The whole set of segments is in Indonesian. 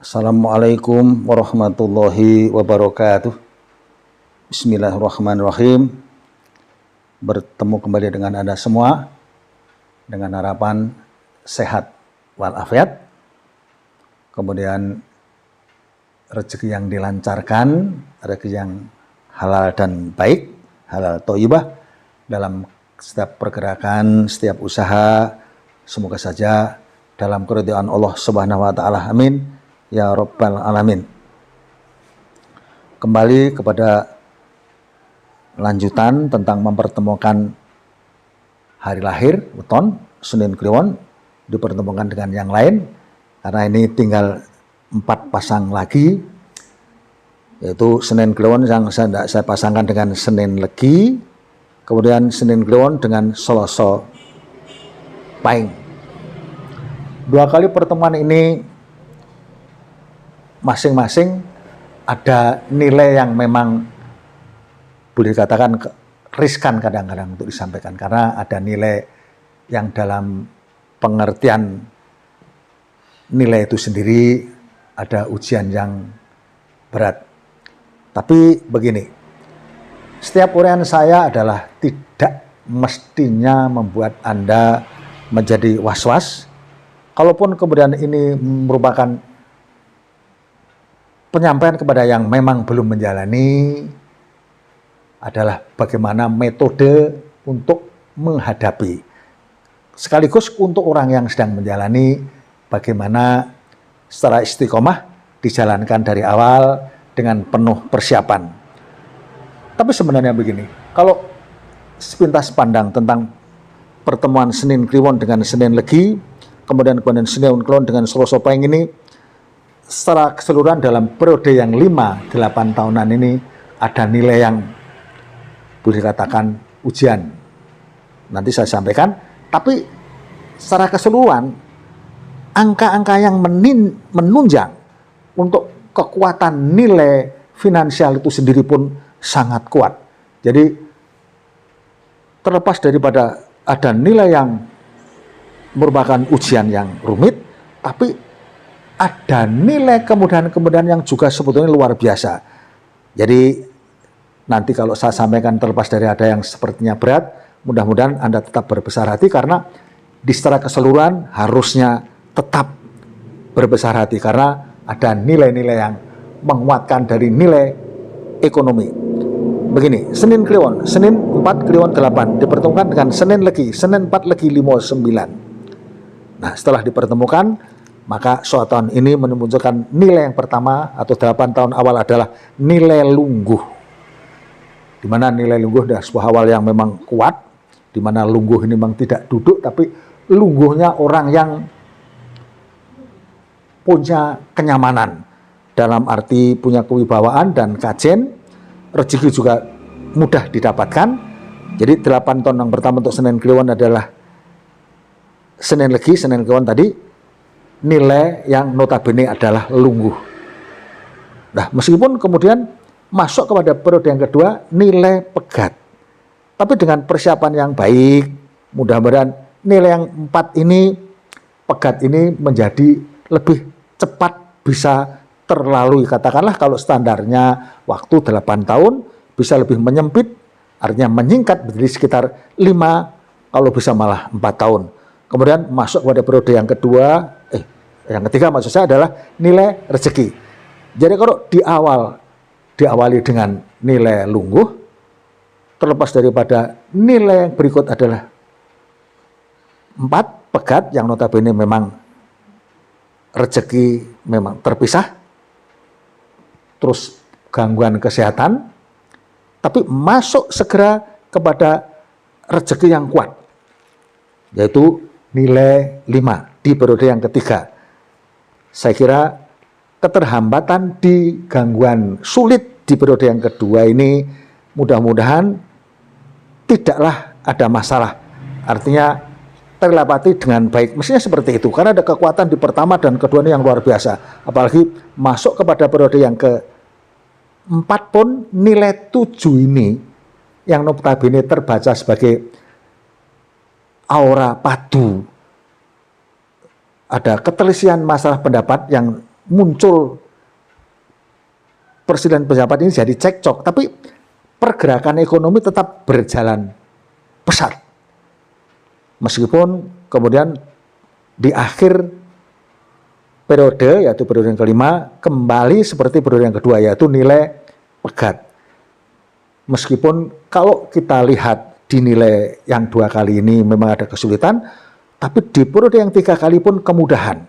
Assalamualaikum warahmatullahi wabarakatuh. Bismillahirrahmanirrahim. Bertemu kembali dengan Anda semua dengan harapan sehat walafiat, kemudian rezeki yang dilancarkan, rezeki yang halal dan baik, halal thayyibah dalam setiap pergerakan, setiap usaha. Semoga saja dalam keridhaan Allah Subhanahu wa taala. Amin ya rabbal alamin. Kembali kepada lanjutan tentang mempertemukan hari lahir weton Senin Kliwon dipertemukan dengan yang lain, karena ini tinggal 4 pasang lagi, yaitu Senin Kliwon yang saya pasangkan dengan Senin Legi, kemudian Senin Kliwon dengan Selasa Pahing. 2 kali pertemuan ini masing-masing ada nilai yang memang boleh dikatakan riskan kadang-kadang untuk disampaikan, karena ada nilai yang dalam pengertian nilai itu sendiri ada ujian yang berat. Tapi begini, setiap uraian saya adalah tidak mestinya membuat Anda menjadi was-was. Kalaupun kemudian ini merupakan penyampaian kepada yang memang belum menjalani, adalah bagaimana metode untuk menghadapi, sekaligus untuk orang yang sedang menjalani, bagaimana secara istiqomah dijalankan dari awal dengan penuh persiapan. Tapi sebenarnya begini, kalau sepintas pandang tentang pertemuan Senin Kliwon dengan Senin Legi, kemudian Senin Kliwon dengan Selasa Pahing ini, secara keseluruhan dalam periode yang 5-8 tahunan ini ada nilai yang boleh dikatakan ujian. Nanti saya sampaikan, tapi secara keseluruhan angka-angka yang menunjang untuk kekuatan nilai finansial itu sendiri pun sangat kuat. Jadi terlepas daripada ada nilai yang merupakan ujian yang rumit, tapi ada nilai kemudahan yang juga sebetulnya luar biasa. Jadi nanti kalau saya sampaikan, terlepas dari ada yang sepertinya berat, mudah-mudahan Anda tetap berbesar hati, karena di secara keseluruhan harusnya tetap berbesar hati, karena ada nilai-nilai yang menguatkan dari nilai ekonomi. Begini, Senin Kliwon, Senin 4 Kliwon 8 dipertemukan dengan Senin Legi, Senin 4 Legi 5 9. Nah, setelah dipertemukan, maka suatu tahun ini menunjukkan nilai yang pertama atau 8 tahun awal adalah nilai lungguh. Di mana nilai lungguh adalah sebuah awal yang memang kuat, di mana lungguh ini memang tidak duduk, tapi lungguhnya orang yang punya kenyamanan, dalam arti punya kewibawaan dan kajen, rezeki juga mudah didapatkan. Jadi 8 tahun yang pertama untuk Senin Kliwon adalah Senin Legi, Senin Kliwon tadi, nilai yang notabene adalah lungguh. Nah, meskipun kemudian masuk kepada periode yang kedua, nilai pegat. Tapi dengan persiapan yang baik, mudah-mudahan nilai yang 4 ini, pegat ini menjadi lebih cepat bisa terlalui. Katakanlah kalau standarnya waktu 8 tahun, bisa lebih menyempit, artinya menyingkat menjadi sekitar 5, kalau bisa malah 4 tahun. Kemudian masuk pada periode yang kedua, yang ketiga maksud saya adalah nilai rezeki. Jadi kalau diawali dengan nilai lungguh, terlepas daripada nilai yang berikut adalah 4 pegat, yang notabene memang rezeki memang terpisah, terus gangguan kesehatan, tapi masuk segera kepada rezeki yang kuat, yaitu nilai 5 di periode yang ketiga. Saya kira keterhambatan di gangguan sulit di periode yang kedua ini mudah-mudahan tidaklah ada masalah. Artinya terlewati dengan baik. Mestinya seperti itu, karena ada kekuatan di pertama dan kedua ini yang luar biasa. Apalagi masuk kepada periode yang ke-4 pun nilai 7 ini yang notabene terbaca sebagai aura padu. Ada ketelisian masalah pendapat yang muncul presiden pejabat ini jadi cekcok, tapi pergerakan ekonomi tetap berjalan pesat. Meskipun kemudian di akhir periode, yaitu periode yang kelima, kembali seperti periode yang kedua, yaitu nilai pegat. Meskipun kalau kita lihat di nilai yang 2 kali ini memang ada kesulitan, tapi di periode yang 3 kali pun kemudahan.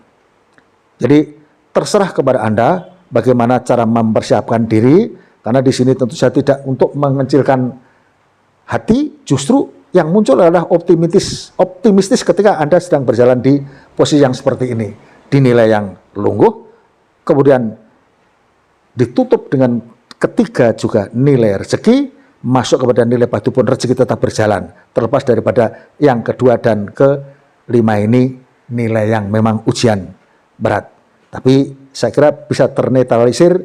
Jadi terserah kepada Anda bagaimana cara mempersiapkan diri, karena di sini tentu saja tidak untuk mengecilkan hati, justru yang muncul adalah optimistis ketika Anda sedang berjalan di posisi yang seperti ini, di nilai yang lungguh, kemudian ditutup dengan ketiga juga nilai rezeki, masuk kepada nilai batu pun rezeki tetap berjalan, terlepas daripada yang kedua dan kelima ini nilai yang memang ujian berat. Tapi saya kira bisa ternetralisir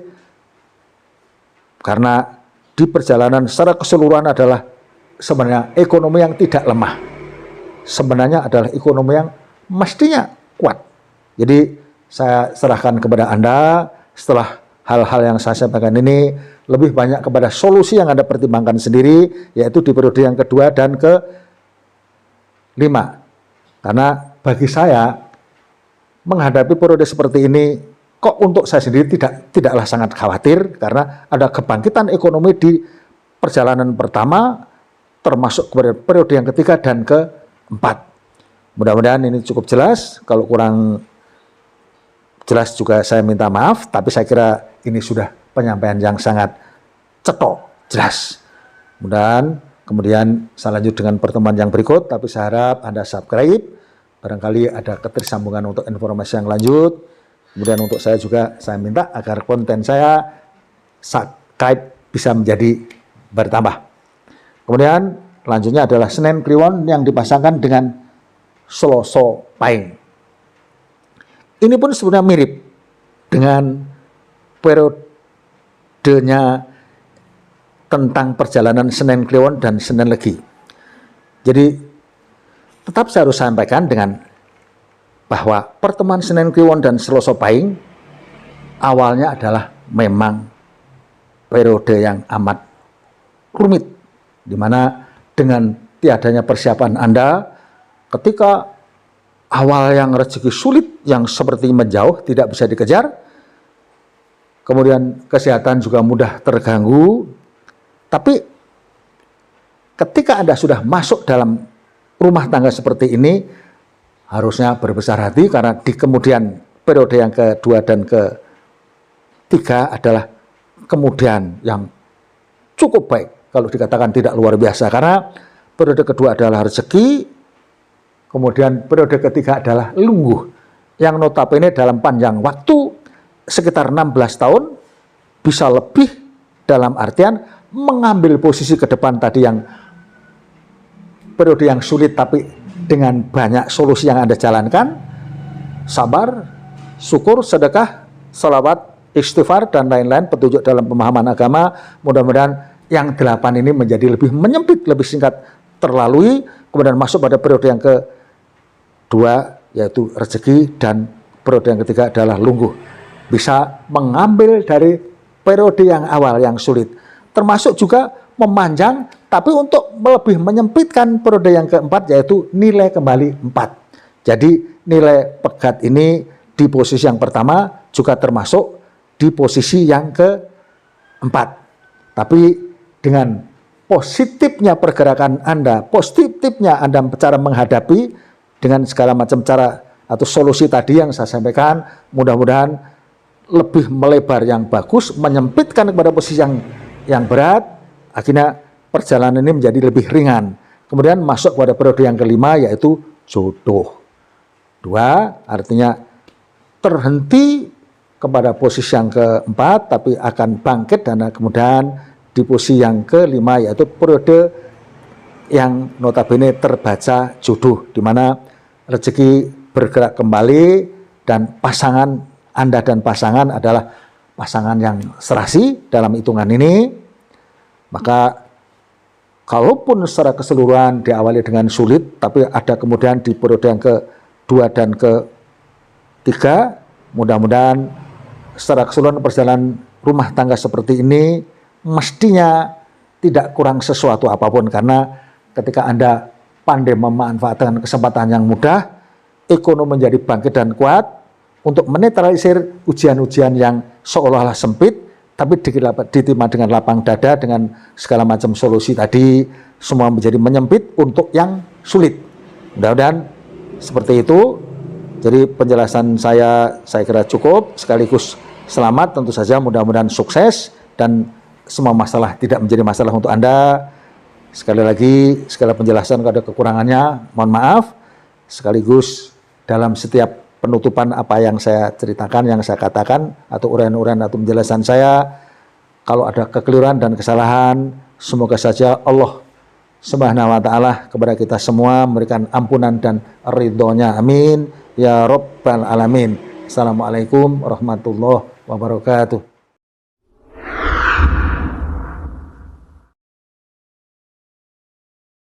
karena di perjalanan secara keseluruhan adalah sebenarnya ekonomi yang tidak lemah. Sebenarnya adalah ekonomi yang mestinya kuat. Jadi saya serahkan kepada Anda setelah hal-hal yang saya sampaikan ini, lebih banyak kepada solusi yang Anda pertimbangkan sendiri, yaitu di periode yang kedua dan kelima. Karena bagi saya menghadapi periode seperti ini, kok untuk saya sendiri tidaklah sangat khawatir, karena ada kebangkitan ekonomi di perjalanan pertama, termasuk kepada periode yang ketiga dan keempat. Mudah-mudahan ini cukup jelas. Kalau kurang jelas juga saya minta maaf, tapi saya kira ini sudah penyampaian yang sangat cetok, jelas. Mudah-mudahan kemudian saya lanjut dengan pertemuan yang berikut, tapi saya harap Anda subscribe. Barangkali ada ketersambungan untuk informasi yang lanjut. Kemudian untuk saya juga, saya minta agar konten saya subscribe bisa menjadi bertambah. Kemudian selanjutnya adalah Senen Kliwon yang dipasangkan dengan Selasa Pahing. Ini pun sebenarnya mirip dengan periodenya tentang perjalanan Senen Kliwon dan Senen Legi. Jadi tetap saya harus sampaikan dengan bahwa pertemuan Senen Kliwon dan Selasa Pahing awalnya adalah memang periode yang amat rumit, di mana dengan tiadanya persiapan Anda ketika awal yang rezeki sulit, yang seperti menjauh, tidak bisa dikejar, kemudian kesehatan juga mudah terganggu, tapi ketika Anda sudah masuk dalam rumah tangga seperti ini, harusnya berbesar hati, karena di kemudian periode yang kedua dan ketiga adalah kemudian yang cukup baik, kalau dikatakan tidak luar biasa, karena periode kedua adalah rezeki, kemudian periode ketiga adalah lungguh, yang notabene dalam panjang waktu sekitar 16 tahun bisa lebih, dalam artian mengambil posisi ke depan tadi yang periode yang sulit, tapi dengan banyak solusi yang Anda jalankan, sabar, syukur, sedekah, salawat, istighfar, dan lain-lain petunjuk dalam pemahaman agama. Mudah-mudahan yang 8 ini menjadi lebih menyempit, lebih singkat terlalui, kemudian masuk pada periode yang kedua, yaitu rezeki, dan periode yang ketiga adalah lungguh. Bisa mengambil dari periode yang awal yang sulit, termasuk juga memanjang, tapi untuk lebih menyempitkan periode yang keempat, yaitu nilai kembali 4. Jadi nilai pegat ini di posisi yang pertama juga termasuk di posisi yang keempat. Tapi dengan positifnya pergerakan Anda, positifnya Anda cara menghadapi dengan segala macam cara atau solusi tadi yang saya sampaikan, mudah-mudahan lebih melebar yang bagus, menyempitkan kepada posisi yang berat. Akhirnya perjalanan ini menjadi lebih ringan. Kemudian masuk pada periode yang kelima, yaitu jodoh. 2 artinya terhenti kepada posisi yang keempat, tapi akan bangkit, dan kemudian di posisi yang kelima, yaitu periode yang notabene terbaca jodoh, di mana rezeki bergerak kembali, dan pasangan Anda dan pasangan adalah pasangan yang serasi dalam hitungan ini. Maka kalaupun secara keseluruhan diawali dengan sulit, tapi ada kemudian di periode yang kedua dan ketiga, mudah-mudahan secara keseluruhan perjalanan rumah tangga seperti ini mestinya tidak kurang sesuatu apapun, karena ketika Anda pandai memanfaatkan kesempatan yang mudah, ekonomi menjadi bangkit dan kuat untuk menetralisir ujian-ujian yang seolah-olah sempit, tapi diterima dengan lapang dada dengan segala macam solusi tadi, semua menjadi menyempit untuk yang sulit. Mudah-mudahan seperti itu. Jadi penjelasan saya kira cukup, sekaligus selamat tentu saja, mudah-mudahan sukses dan semua masalah tidak menjadi masalah untuk Anda. Sekali lagi, segala penjelasan kalau ada kekurangannya, mohon maaf. Sekaligus dalam setiap penutupan apa yang saya ceritakan, yang saya katakan, atau uraian-uraian atau penjelasan saya, kalau ada kekeliruan dan kesalahan, semoga saja Allah Subhanahu wa ta'ala kepada kita semua memberikan ampunan dan ridhonya. Amin. Ya Rabbal Alamin. Assalamualaikum warahmatullahi wabarakatuh.